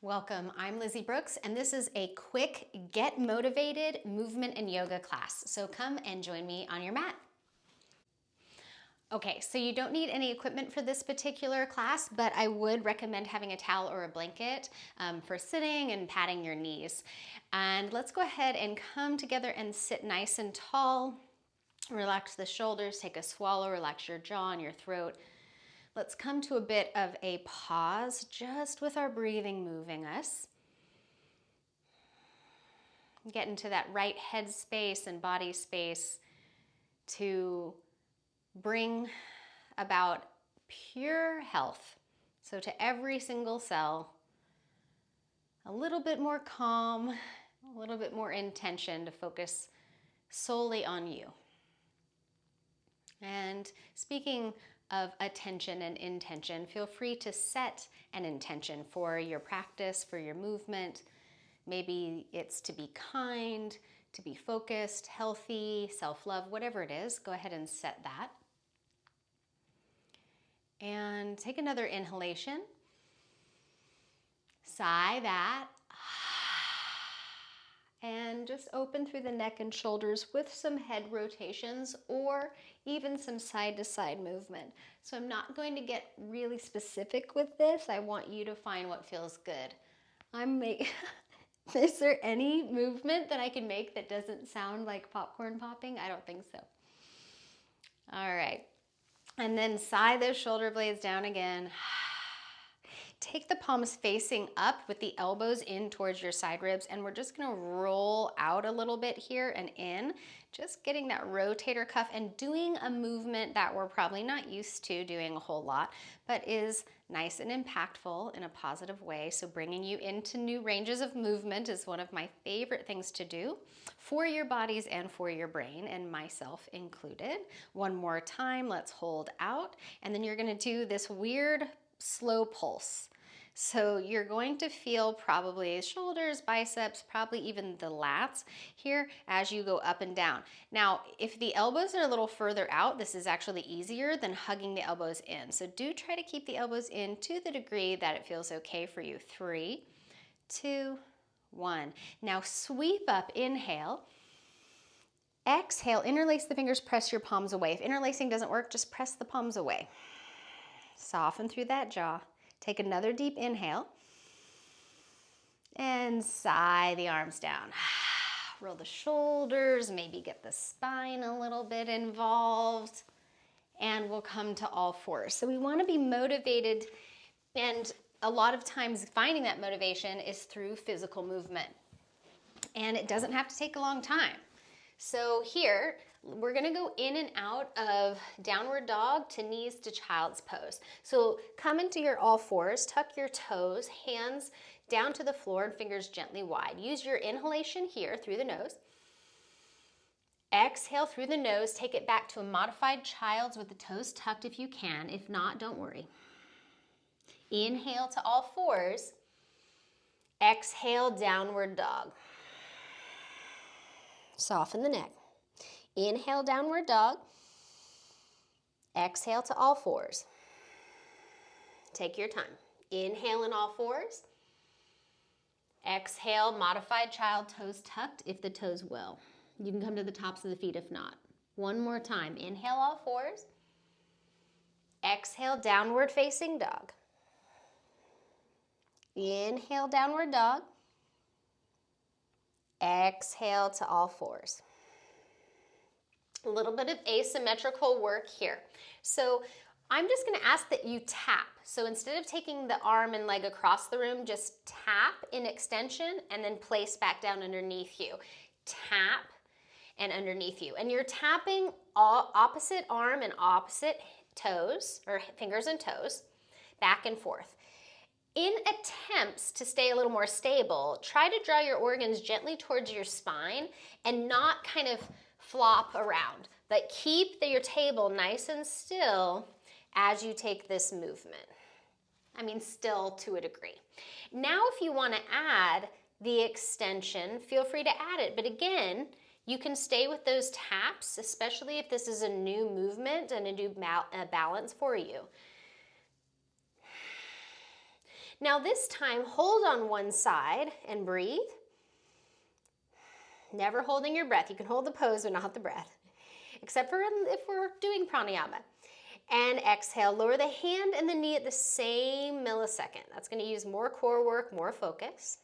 Welcome, I'm Lizzie Brooks, and this is a quick Get Motivated movement and yoga class. So come and join me on your mat. Okay, so you don't need any equipment for this particular class, but I would recommend having a towel or a blanket for sitting and patting your knees. And let's go ahead and come together and sit nice and tall. Relax the shoulders, take a swallow, relax your jaw and your throat. Let's come to a bit of a pause, just with our breathing moving us. Get into that right head space and body space to bring about pure health. So to every single cell, a little bit more calm, a little bit more intention to focus solely on you. And speaking of attention and intention, feel free to set an intention for your practice, for your movement. Maybe it's to be kind, to be focused, healthy, self-love, whatever it is, go ahead and set that. And take another inhalation. Sigh that. And just open through the neck and shoulders with some head rotations or even some side-to-side movement. So I'm not going to get really specific with this. I want you to find what feels good. Is there any movement that I can make that doesn't sound like popcorn popping? I don't think so. All right. And then sigh those shoulder blades down again. Take the palms facing up with the elbows in towards your side ribs, and we're just gonna roll out a little bit here and in, just getting that rotator cuff and doing a movement that we're probably not used to doing a whole lot, but is nice and impactful in a positive way. So bringing you into new ranges of movement is one of my favorite things to do for your bodies and for your brain, and myself included. One more time, let's hold out, and then you're gonna do this weird slow pulse. So you're going to feel probably shoulders, biceps, probably even the lats here as you go up and down. Now, if the elbows are a little further out, this is actually easier than hugging the elbows in. So do try to keep the elbows in to the degree that it feels okay for you. 3, 2, 1. Now sweep up, inhale. Exhale, interlace the fingers, press your palms away. If interlacing doesn't work, just press the palms away. Soften through that jaw. Take another deep inhale and sigh the arms down. Roll the shoulders, maybe get the spine a little bit involved, and we'll come to all fours. So we want to be motivated, and a lot of times finding that motivation is through physical movement. And it doesn't have to take a long time. So here, we're gonna go in and out of downward dog to knees to child's pose. So come into your all fours, tuck your toes, hands down to the floor and fingers gently wide. Use your inhalation here through the nose. Exhale through the nose, take it back to a modified child's with the toes tucked if you can. If not, don't worry. Inhale to all fours. Exhale, downward dog. Soften the neck. Inhale, downward dog. Exhale to all fours. Take your time. Inhale in all fours. Exhale, modified child, toes tucked if the toes will. You can come to the tops of the feet if not. One more time. Inhale, all fours. Exhale, downward facing dog. Inhale, downward dog. Exhale to all fours. A little bit of asymmetrical work here. So I'm just gonna ask that you tap. So instead of taking the arm and leg across the room, just tap in extension and then place back down underneath you. Tap and underneath you. And you're tapping all opposite arm and opposite toes, or fingers and toes, back and forth. In attempts to stay a little more stable, try to draw your organs gently towards your spine and not kind of flop around, but keep your table nice and still as you take this movement. I mean, still to a degree. Now, if you want to add the extension, feel free to add it. But again, you can stay with those taps, especially if this is a new movement and a new balance for you. Now this time, hold on one side and breathe. Never holding your breath. You can hold the pose, but not the breath, except for if we're doing pranayama. And exhale, lower the hand and the knee at the same millisecond. That's going to use more core work, more focus.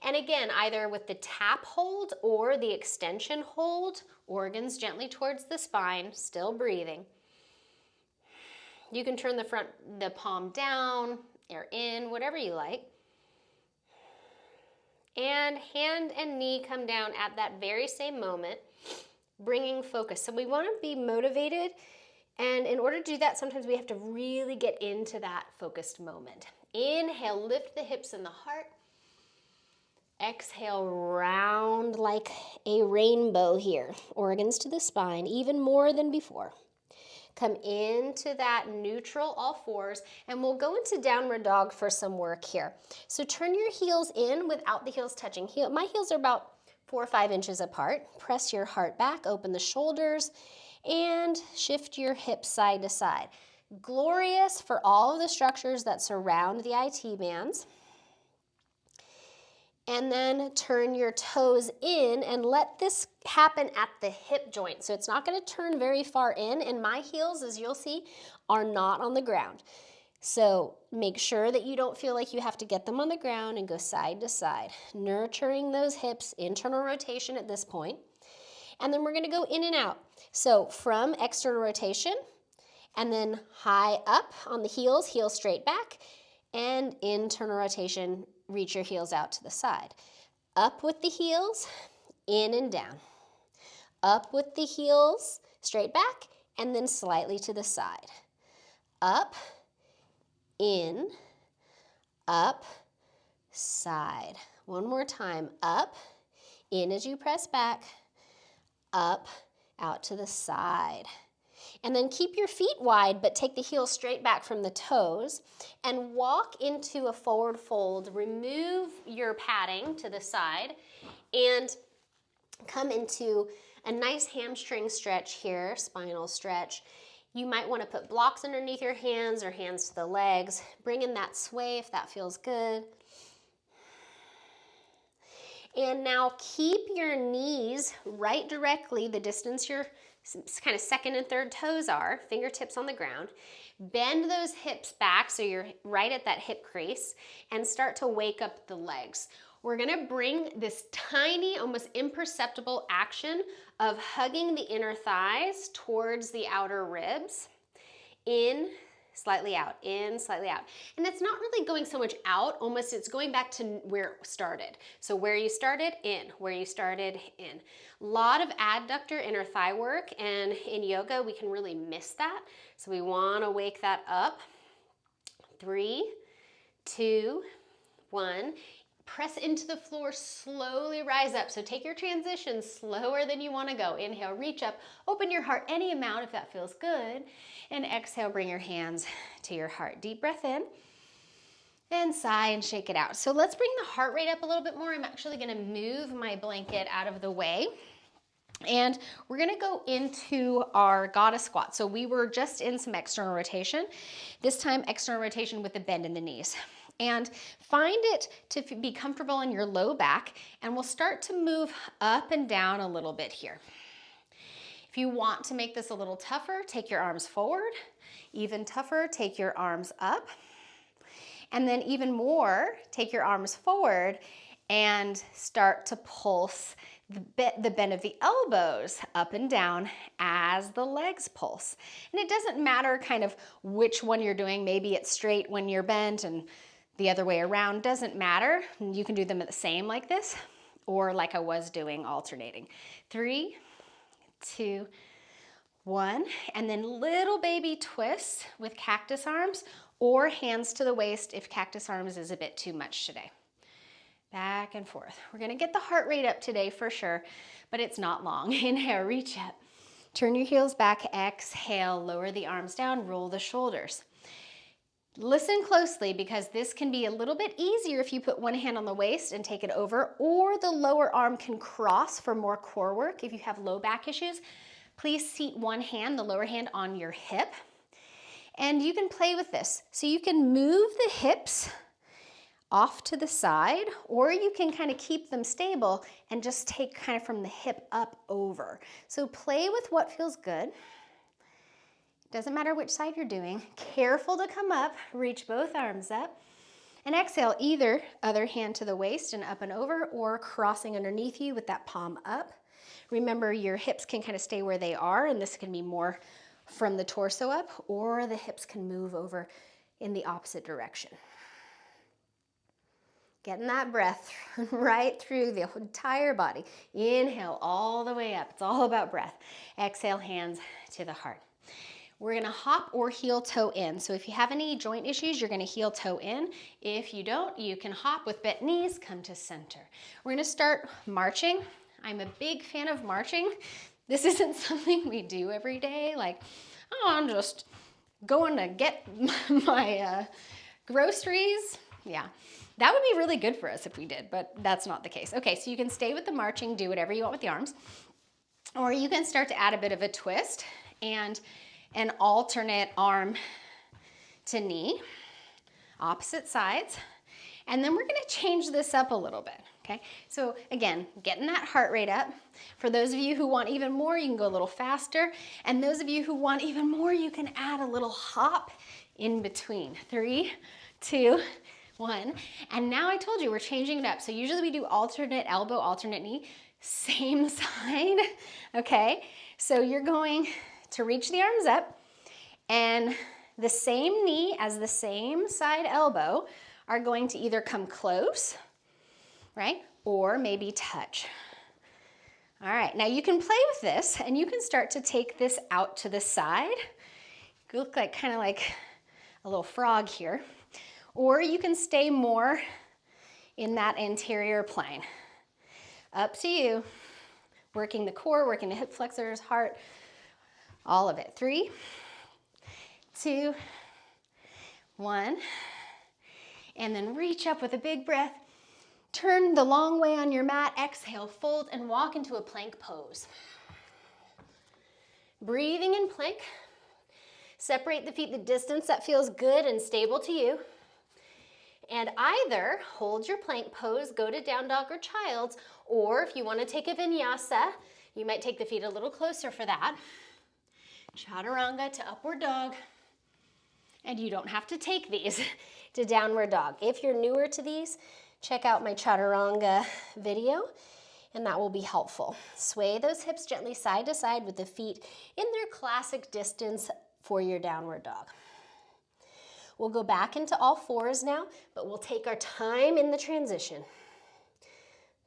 And again, either with the tap hold or the extension hold, organs gently towards the spine, still breathing. You can turn the palm down or in, whatever you like. And hand and knee come down at that very same moment, bringing focus. So we want to be motivated, and in order to do that, sometimes we have to really get into that focused moment. Inhale, lift the hips and the heart. Exhale, round like a rainbow here. Organs to the spine, even more than before. Come into that neutral, all fours, and we'll go into downward dog for some work here. So turn your heels in without the heels touching. My heels are about 4 or 5 inches apart. Press your heart back, open the shoulders, and shift your hips side to side. Glorious for all of the structures that surround the IT bands. And then turn your toes in and let this happen at the hip joint. So it's not going to turn very far in, and my heels, as you'll see, are not on the ground. So make sure that you don't feel like you have to get them on the ground, and go side to side, nurturing those hips, internal rotation at this point. And then we're going to go in and out. So from external rotation, and then high up on the heels, heels straight back, and internal rotation, reach your heels out to the side. Up with the heels, in and down. Up with the heels, straight back, and then slightly to the side. Up, in, up, side. One more time. Up, in as you press back, up, out to the side. And then keep your feet wide, but take the heels straight back from the toes and walk into a forward fold. Remove your padding to the side and come into a nice hamstring stretch here, spinal stretch. You might want to put blocks underneath your hands or hands to the legs. Bring in that sway if that feels good. And now keep your knees right directly the distance your kind of second and third toes are, fingertips on the ground. Bend those hips back so you're right at that hip crease, and start to wake up the legs. We're going to bring this tiny, almost imperceptible action of hugging the inner thighs towards the outer ribs. In, slightly out, in, slightly out. And it's not really going so much out, almost it's going back to where it started. So where you started, in. Where you started, in. A lot of adductor inner thigh work, and in yoga we can really miss that. So we want to wake that up. 3, 2, 1. Press into the floor, slowly rise up. So take your transition slower than you want to go. Inhale, reach up, open your heart any amount if that feels good. And exhale, bring your hands to your heart. Deep breath in and sigh and shake it out. So let's bring the heart rate up a little bit more. I'm actually going to move my blanket out of the way. And we're going to go into our goddess squat. So we were just in some external rotation. This time external rotation with the bend in the knees. And find it to be comfortable in your low back, and we'll start to move up and down a little bit here. If you want to make this a little tougher, take your arms forward. Even tougher, take your arms up. And then even more, take your arms forward and start to pulse the bend of the elbows up and down as the legs pulse. And it doesn't matter kind of which one you're doing. Maybe it's straight when you're bent and the other way around, doesn't matter. You can do them at the same like this, or like I was doing, alternating. 3, 2, 1, and then little baby twists with cactus arms or hands to the waist if cactus arms is a bit too much today. Back and forth. We're gonna get the heart rate up today for sure, but it's not long. Inhale, reach up. Turn your heels back, exhale, lower the arms down, roll the shoulders. Listen closely, because this can be a little bit easier if you put one hand on the waist and take it over, or the lower arm can cross for more core work. If you have low back issues, please seat one hand, the lower hand, on your hip. And you can play with this. So you can move the hips off to the side, or you can kind of keep them stable and just take kind of from the hip up over. So play with what feels good. Doesn't matter which side you're doing. Careful to come up, reach both arms up, and exhale either other hand to the waist and up and over, or crossing underneath you with that palm up. Remember, your hips can kind of stay where they are, and this can be more from the torso up, or the hips can move over in the opposite direction. Getting that breath right through the entire body. Inhale all the way up. It's all about breath. Exhale, hands to the heart. We're gonna hop or heel toe in. So if you have any joint issues, you're gonna heel toe in. If you don't, you can hop with bent knees, come to center. We're gonna start marching. I'm a big fan of marching. This isn't something we do every day. Like, oh, I'm just going to get my groceries. Yeah, that would be really good for us if we did, but that's not the case. Okay, so you can stay with the marching, do whatever you want with the arms, or you can start to add a bit of a twist and an alternate arm to knee, opposite sides. And then we're gonna change this up a little bit, okay? So again, getting that heart rate up. For those of you who want even more, you can go a little faster. And those of you who want even more, you can add a little hop in between. 3, 2, 1. And now I told you we're changing it up. So usually we do alternate elbow, alternate knee, same side, okay? So you're going to reach the arms up, and the same knee as the same side elbow are going to either come close, right, or maybe touch. All right, now you can play with this, and you can start to take this out to the side. You look like kind of like a little frog here, or you can stay more in that anterior plane. Up to you. Working the core, working the hip flexors, heart, all of it. 3, 2, 1. And then reach up with a big breath. Turn the long way on your mat. Exhale, fold, and walk into a plank pose. Breathing in plank. Separate the feet the distance that feels good and stable to you. And either hold your plank pose, go to down dog or child's, or if you want to take a vinyasa, you might take the feet a little closer for that. Chaturanga to upward dog. And you don't have to take these to downward dog. If you're newer to these, check out my chaturanga video, and that will be helpful. Sway those hips gently side to side with the feet in their classic distance for your downward dog. We'll go back into all fours now, but we'll take our time in the transition.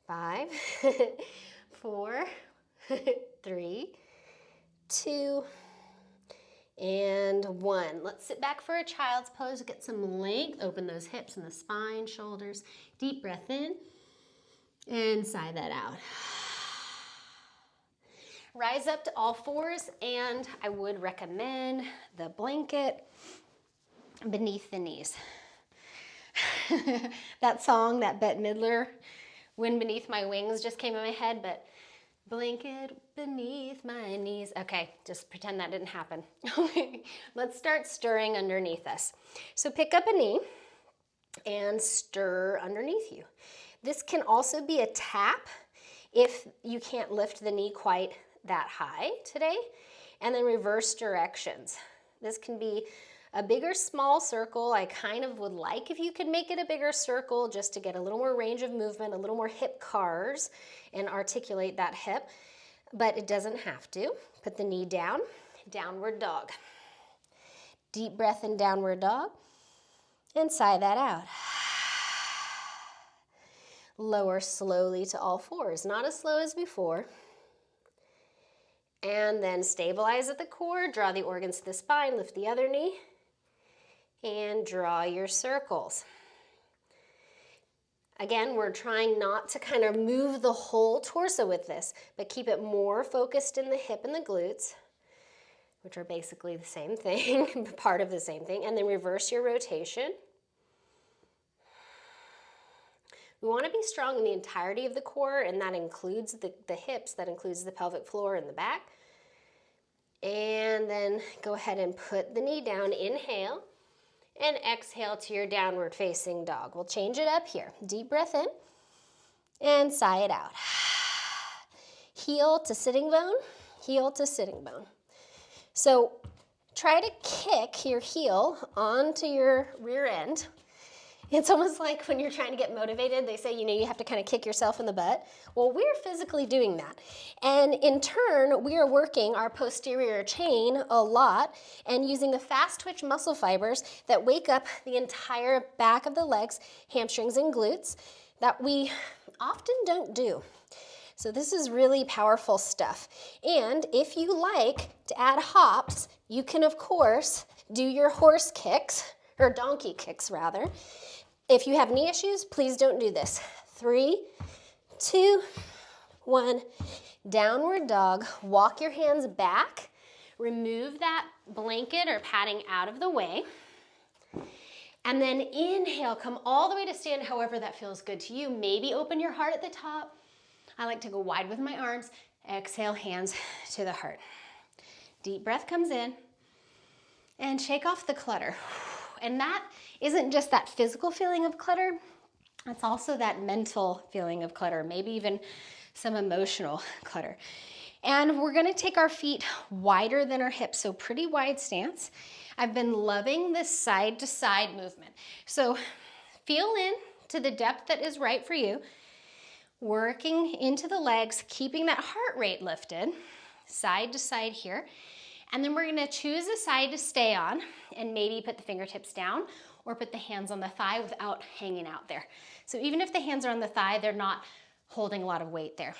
5, 4, 3, 2, and 1. Let's sit back for a child's pose, get some length, open those hips and the spine, shoulders. Deep breath in and sigh that out. Rise up to all fours, and I would recommend the blanket beneath the knees. That song that Bette Midler, Wind Beneath My Wings, just came in my head, but blanket beneath my knees. Okay, just pretend that didn't happen. Okay, let's start stirring underneath us. So pick up a knee and stir underneath you. This can also be a tap if you can't lift the knee quite that high today, and then reverse directions. This can be a bigger small circle. I kind of would like if you could make it a bigger circle just to get a little more range of movement, a little more hip cars, and articulate that hip, but it doesn't have to. Put the knee down, downward dog. Deep breath in downward dog, and sigh that out. Lower slowly to all fours, not as slow as before. And then stabilize at the core, draw the organs to the spine, lift the other knee, and draw your circles. Again, we're trying not to kind of move the whole torso with this, but keep it more focused in the hip and the glutes, which are basically the same thing, part of the same thing, and then reverse your rotation. We want to be strong in the entirety of the core, and that includes the hips, that includes the pelvic floor and the back. And then go ahead and put the knee down, inhale, and exhale to your downward facing dog. We'll change it up here. Deep breath in and sigh it out. Heel to sitting bone, heel to sitting bone. So try to kick your heel onto your rear end. It's almost like when you're trying to get motivated, they say, you have to kind of kick yourself in the butt. Well, we're physically doing that. And in turn, we are working our posterior chain a lot and using the fast twitch muscle fibers that wake up the entire back of the legs, hamstrings and glutes that we often don't do. So this is really powerful stuff. And if you like to add hops, you can, of course, do your horse kicks, or donkey kicks rather. If you have knee issues, please don't do this. 3, 2, 1, downward dog. Walk your hands back. Remove that blanket or padding out of the way. And then inhale, come all the way to stand, however that feels good to you. Maybe open your heart at the top. I like to go wide with my arms. Exhale, hands to the heart. Deep breath comes in. And shake off the clutter. And that isn't just that physical feeling of clutter, it's also that mental feeling of clutter, maybe even some emotional clutter. And we're gonna take our feet wider than our hips, so pretty wide stance. I've been loving this side to side movement. So feel in to the depth that is right for you, working into the legs, keeping that heart rate lifted, side to side here. And then we're gonna choose a side to stay on and maybe put the fingertips down or put the hands on the thigh without hanging out there. So even if the hands are on the thigh, they're not holding a lot of weight there.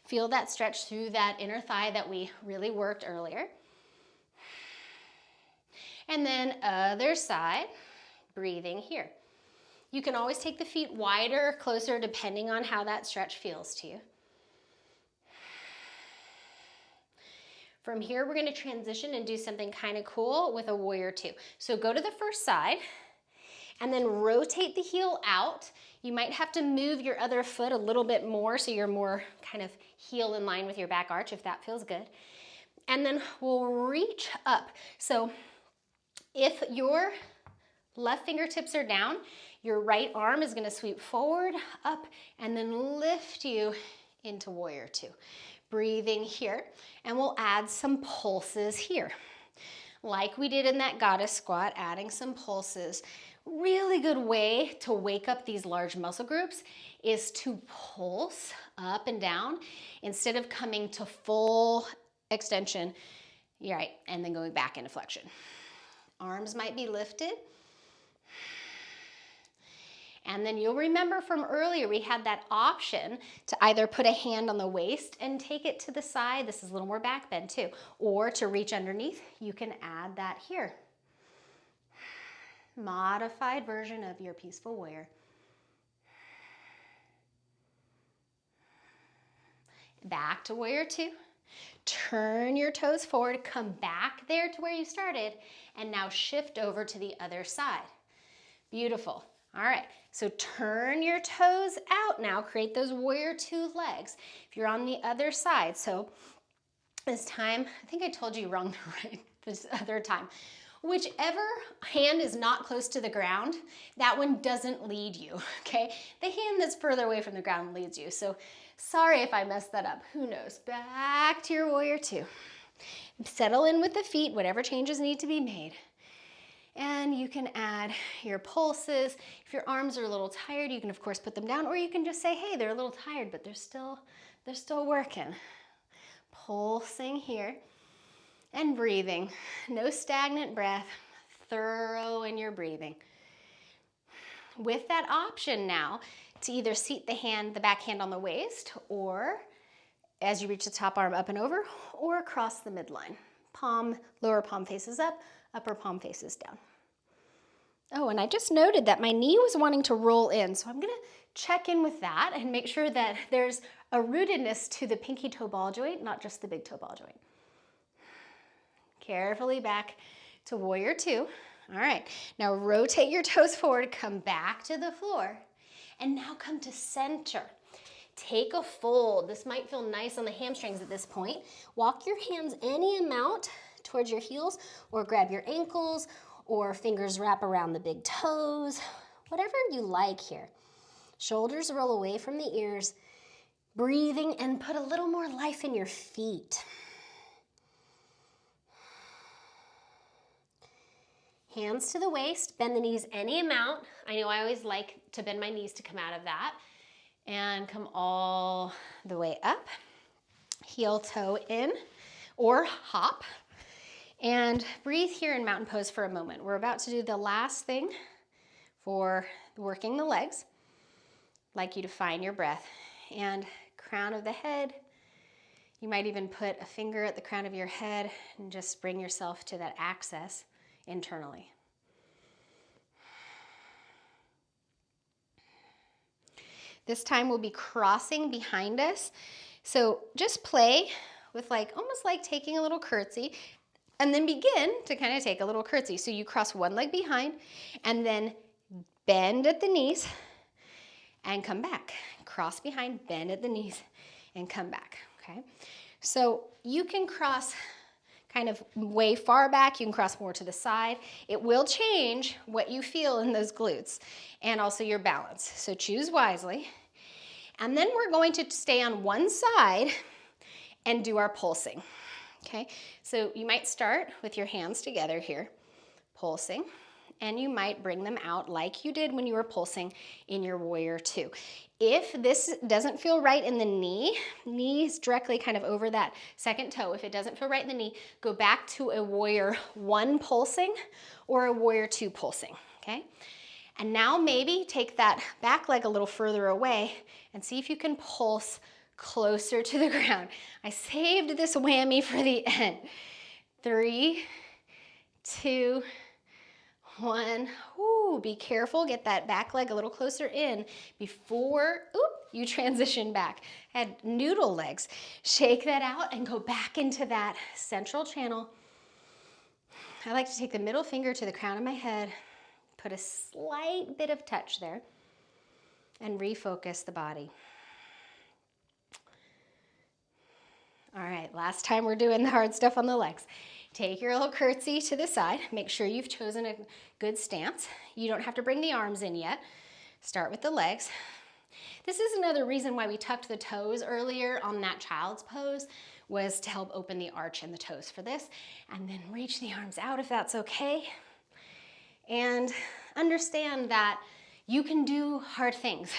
Feel that stretch through that inner thigh that we really worked earlier. And then other side, breathing here. You can always take the feet wider or closer depending on how that stretch feels to you. From here, we're gonna transition and do something kind of cool with a warrior two. So go to the first side and then rotate the heel out. You might have to move your other foot a little bit more so you're more kind of heel in line with your back arch if that feels good. And then we'll reach up. So if your left fingertips are down, your right arm is gonna sweep forward, up, and then lift you into warrior two. Breathing here, and we'll add some pulses here. Like we did in that goddess squat, adding some pulses. Really good way to wake up these large muscle groups is to pulse up and down instead of coming to full extension, right, and then going back into flexion. Arms might be lifted. And then you'll remember from earlier, we had that option to either put a hand on the waist and take it to the side. This is a little more back bend too. Or to reach underneath, you can add that here. Modified version of your peaceful warrior. Back to warrior two. Turn your toes forward, come back there to where you started, and now shift over to the other side. Beautiful. All right, so turn your toes out now, create those warrior two legs. If you're on the other side, so this time, I think I told you wrong this other time. Whichever hand is not close to the ground, that one doesn't lead you, okay? The hand that's further away from the ground leads you, so sorry if I messed that up. Who knows? Back to your warrior two. Settle in with the feet, whatever changes need to be made. And you can add your pulses. If your arms are a little tired, you can of course put them down, or you can just say, hey, they're a little tired, but they're still working. Pulsing here and breathing. No stagnant breath, thorough in your breathing. With that option now to either seat the back hand on the waist, or as you reach the top arm up and over, or across the midline. Lower palm faces up, upper palm faces down. Oh, and I just noted that my knee was wanting to roll in, so I'm gonna check in with that and make sure that there's a rootedness to the pinky toe ball joint, not just the big toe ball joint. Carefully back to warrior two. All right, now rotate your toes forward, come back to the floor, and now come to center. Take a fold. This might feel nice on the hamstrings at this point. Walk your hands any amount towards your heels, or grab your ankles, or fingers wrap around the big toes, whatever you like here. Shoulders roll away from the ears, breathing, and put a little more life in your feet. Hands to the waist, bend the knees any amount. I know I always like to bend my knees to come out of that. And come all the way up. Heel toe in or hop. And breathe here in mountain pose for a moment. We're about to do the last thing for working the legs. I'd like you to find your breath. And crown of the head. You might even put a finger at the crown of your head and just bring yourself to that access internally. This time we'll be crossing behind us. So just play with almost like taking a little curtsy, and then begin to kind of take a little curtsy. So you cross one leg behind and then bend at the knees and come back. Cross behind, bend at the knees and come back, okay? So you can cross kind of way far back. You can cross more to the side. It will change what you feel in those glutes and also your balance. So choose wisely. And then we're going to stay on one side and do our pulsing. Okay, so you might start with your hands together here, pulsing, and you might bring them out like you did when you were pulsing in your warrior two. If this doesn't feel right in the knee, knees directly kind of over that second toe. If it doesn't feel right in the knee, go back to a warrior one pulsing or a warrior two pulsing, okay? And now maybe take that back leg a little further away and see if you can pulse closer to the ground. I saved this whammy for the end. 3, 2, 1. Ooh, be careful. Get that back leg a little closer in before you transition back. Had noodle legs. Shake that out and go back into that central channel. I like to take the middle finger to the crown of my head, put a slight bit of touch there, and refocus the body. All right, last time we're doing the hard stuff on the legs. Take your little curtsy to the side. Make sure you've chosen a good stance. You don't have to bring the arms in yet. Start with the legs. This is another reason why we tucked the toes earlier on that child's pose, was to help open the arch in the toes for this. And then reach the arms out if that's okay. And understand that you can do hard things.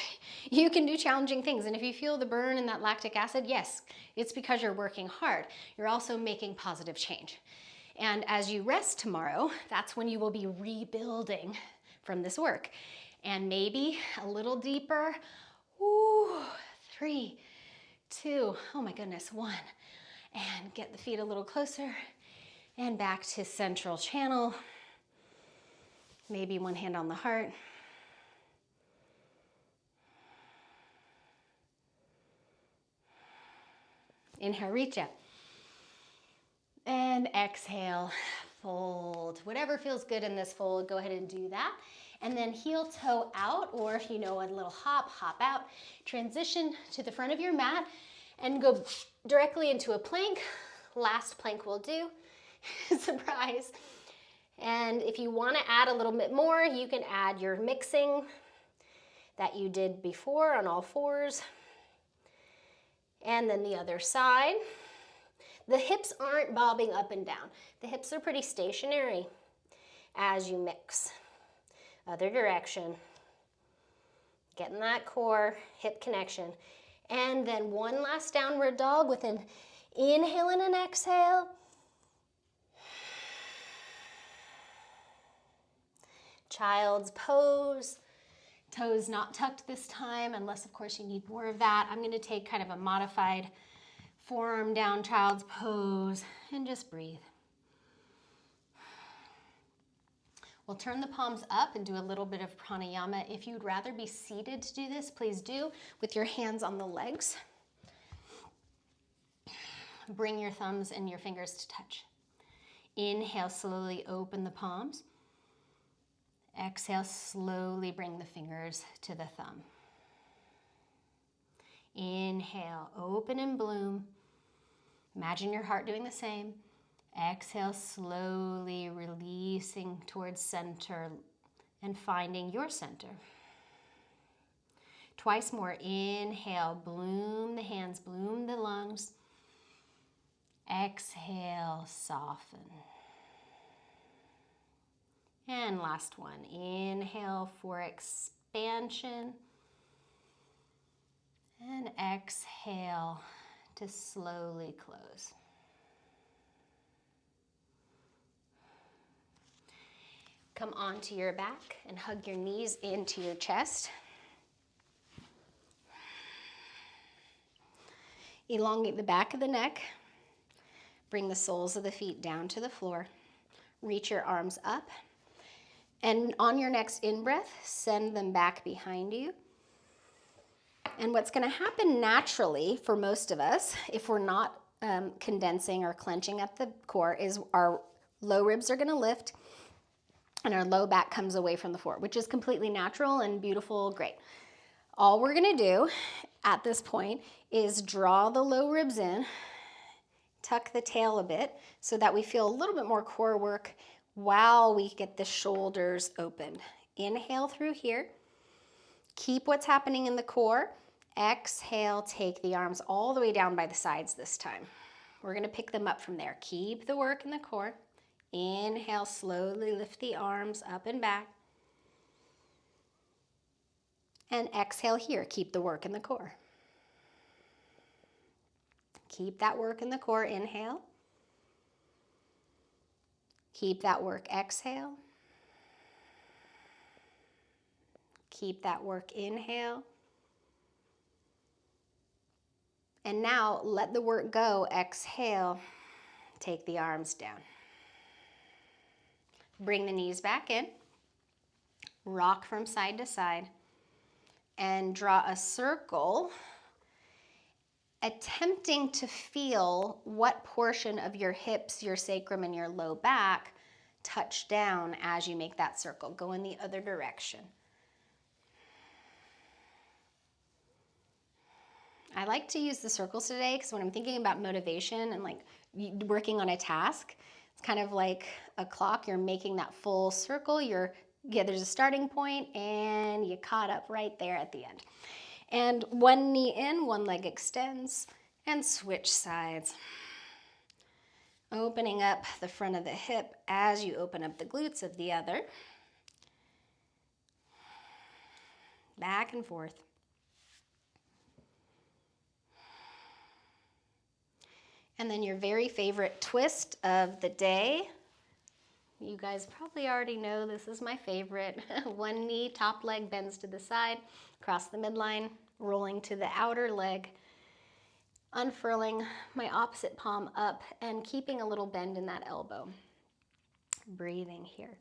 You can do challenging things. And if you feel the burn in that lactic acid, yes, it's because you're working hard. You're also making positive change. And as you rest tomorrow, that's when you will be rebuilding from this work. And maybe a little deeper. Ooh, 3, 2, oh my goodness, 1. And get the feet a little closer and back to central channel. Maybe one hand on the heart. Inhale, reach up. And exhale, fold. Whatever feels good in this fold, go ahead and do that. And then heel toe out, or if you know a little hop, hop out. Transition to the front of your mat and go directly into a plank. Last plank will do. Surprise. And if you want to add a little bit more, you can add your mixing that you did before on all fours. And then the other side. The hips aren't bobbing up and down. The hips are pretty stationary as you mix. Other direction. Getting that core, hip connection. And then one last downward dog with an inhale and an exhale. Child's pose. Toes not tucked this time, unless of course you need more of that. I'm going to take kind of a modified forearm down child's pose and just breathe. We'll turn the palms up and do a little bit of pranayama. If you'd rather be seated to do this, please do, with your hands on the legs. Bring your thumbs and your fingers to touch. Inhale, slowly open the palms. Exhale, slowly bring the fingers to the thumb. Inhale, open and bloom. Imagine your heart doing the same. Exhale, slowly releasing towards center and finding your center. Twice more. Inhale, bloom the hands, bloom the lungs. Exhale, soften. And last one. Inhale for expansion. And exhale to slowly close. Come onto your back and hug your knees into your chest. Elongate the back of the neck. Bring the soles of the feet down to the floor. Reach your arms up. And on your next in-breath, send them back behind you. And what's going to happen naturally for most of us, if we're not condensing or clenching at the core, is our low ribs are going to lift and our low back comes away from the floor, which is completely natural and beautiful, great. All we're going to do at this point is draw the low ribs in, tuck the tail a bit so that we feel a little bit more core work while we get the shoulders opened. Inhale through here. Keep what's happening in the core. Exhale, take the arms all the way down by the sides this time. We're going to pick them up from there. Keep the work in the core. Inhale, slowly lift the arms up and back. And exhale here. Keep the work in the core. Keep that work in the core. Inhale. Keep that work. Exhale. Keep that work. Inhale. And now let the work go. Exhale. Take the arms down. Bring the knees back in. Rock from side to side. And draw a circle, attempting to feel what portion of your hips, your sacrum, and your low back touch down as you make that circle. Go in the other direction. I like to use the circles today because when I'm thinking about motivation and like working on a task, it's kind of like a clock. You're making that full circle. There's a starting point and you caught up right there at the end. And one knee in, one leg extends, and switch sides. Opening up the front of the hip as you open up the glutes of the other. Back and forth. And then your very favorite twist of the day. You guys probably already know this is my favorite. One knee, top leg bends to the side, across the midline, rolling to the outer leg, unfurling my opposite palm up and keeping a little bend in that elbow. Breathing here.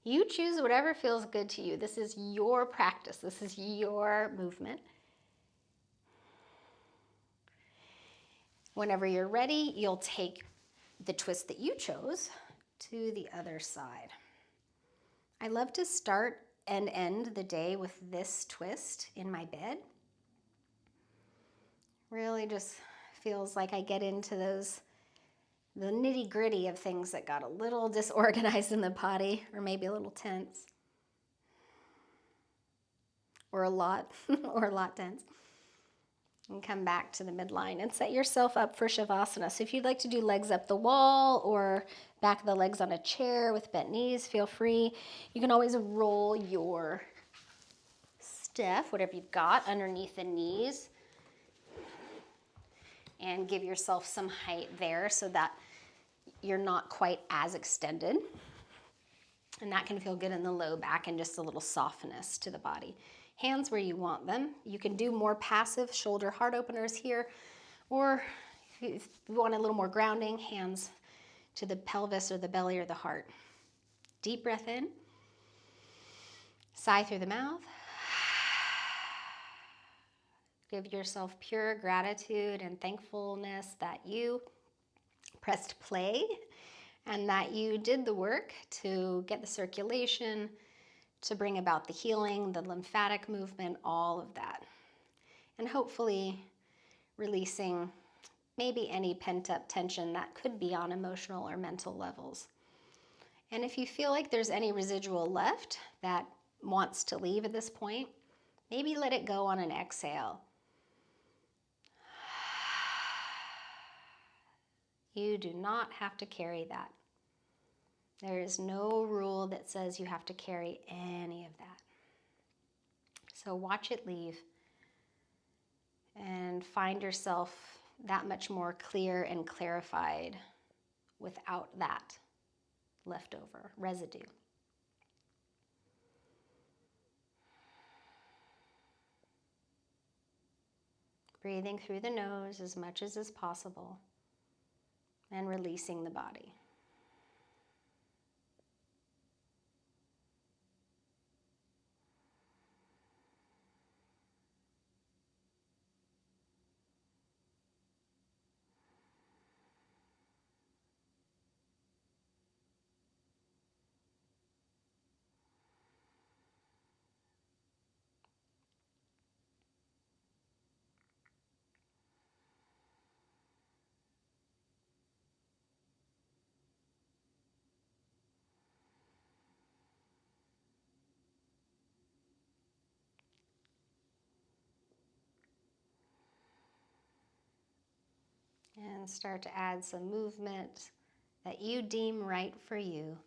You choose whatever feels good to you. This is your practice. This is your movement. Whenever you're ready, you'll take the twist that you chose to the other side. I love to start and end the day with this twist in my bed. Really just feels like I get into the nitty-gritty of things that got a little disorganized in the body, or maybe a little tense, or a lot tense. And come back to the midline and set yourself up for Shavasana. So if you'd like to do legs up the wall or back of the legs on a chair with bent knees, feel free. You can always roll your stuff, whatever you've got, underneath the knees and give yourself some height there so that you're not quite as extended. And that can feel good in the low back and just a little softness to the body. Hands where you want them. You can do more passive shoulder heart openers here, or if you want a little more grounding, hands to the pelvis or the belly or the heart. Deep breath in. Sigh through the mouth. Give yourself pure gratitude and thankfulness that you pressed play and that you did the work to get the circulation, to bring about the healing, the lymphatic movement, all of that. And hopefully releasing maybe any pent-up tension that could be on emotional or mental levels. And if you feel like there's any residual left that wants to leave at this point, maybe let it go on an exhale. You do not have to carry that. There is no rule that says you have to carry any of that. So watch it leave and find yourself that much more clear and clarified without that leftover residue. Breathing through the nose as much as is possible and releasing the body. And start to add some movement that you deem right for you.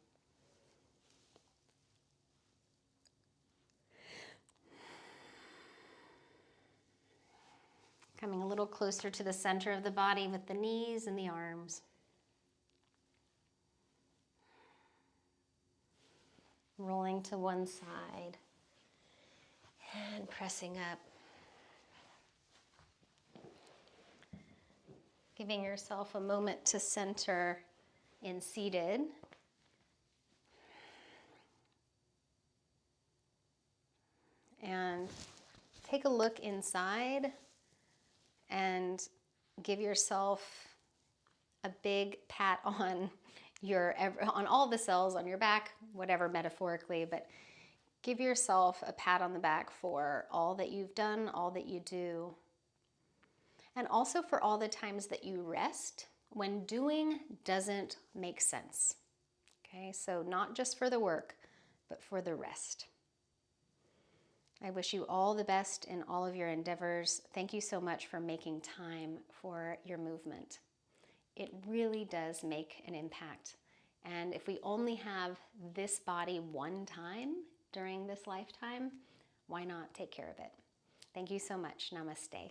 Coming a little closer to the center of the body with the knees and the arms. Rolling to one side and pressing up. Giving yourself a moment to center in seated. And take a look inside and give yourself a big pat on all the cells on your back, whatever metaphorically, but give yourself a pat on the back for all that you've done, all that you do. And also for all the times that you rest when doing doesn't make sense. Okay, so not just for the work, but for the rest. I wish you all the best in all of your endeavors. Thank you so much for making time for your movement. It really does make an impact. And if we only have this body one time during this lifetime, why not take care of it? Thank you so much. Namaste.